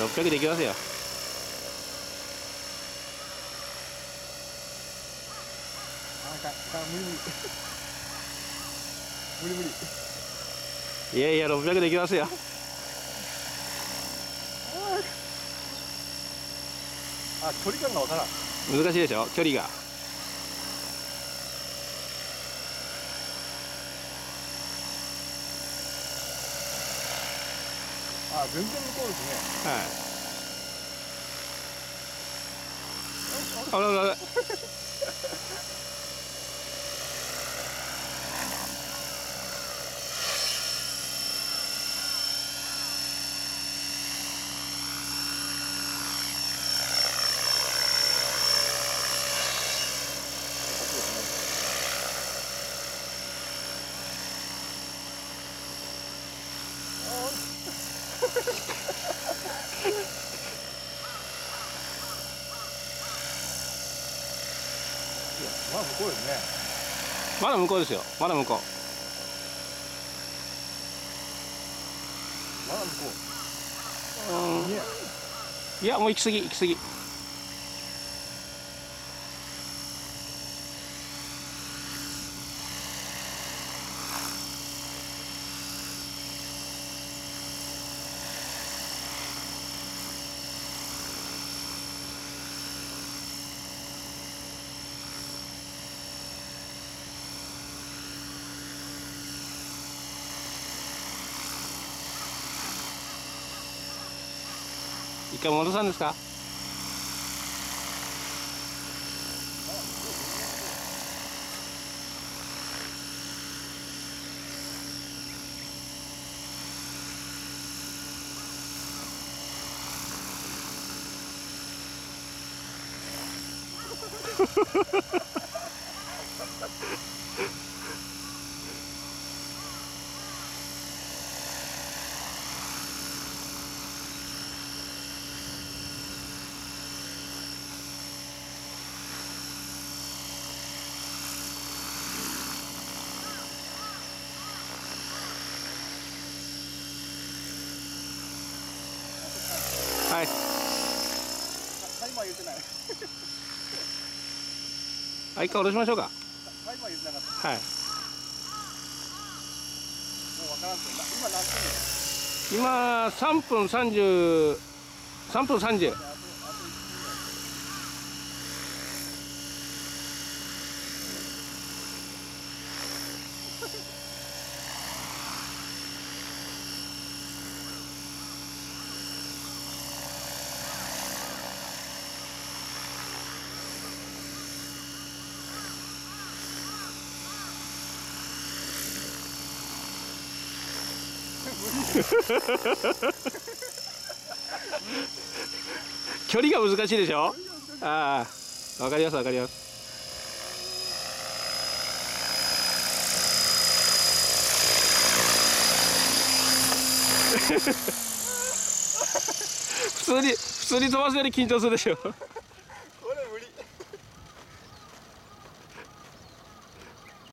600できますよ。無理無理いやいや600できますよ。あ、距離感がわからん。難しいでしょ、距離が。あ、全然向こうですね。はい。あららら。いや、まだ向こうですね。まだ向こうですよ。まだ向こう。まだ向こうん。う。ね。いやもう行き過ぎ行き過ぎ。一回戻さんですか。はい。タイマー言ってない。はい、一回下ろしましょうか。タイマー言ってなかった。はい。もうわからんけど、今何分ですか。今3分30、3分30。あと1分ぐらい。距離が難しいでしょ。ああ、わかりますわかります。普通に飛ばすより緊張するでしょ。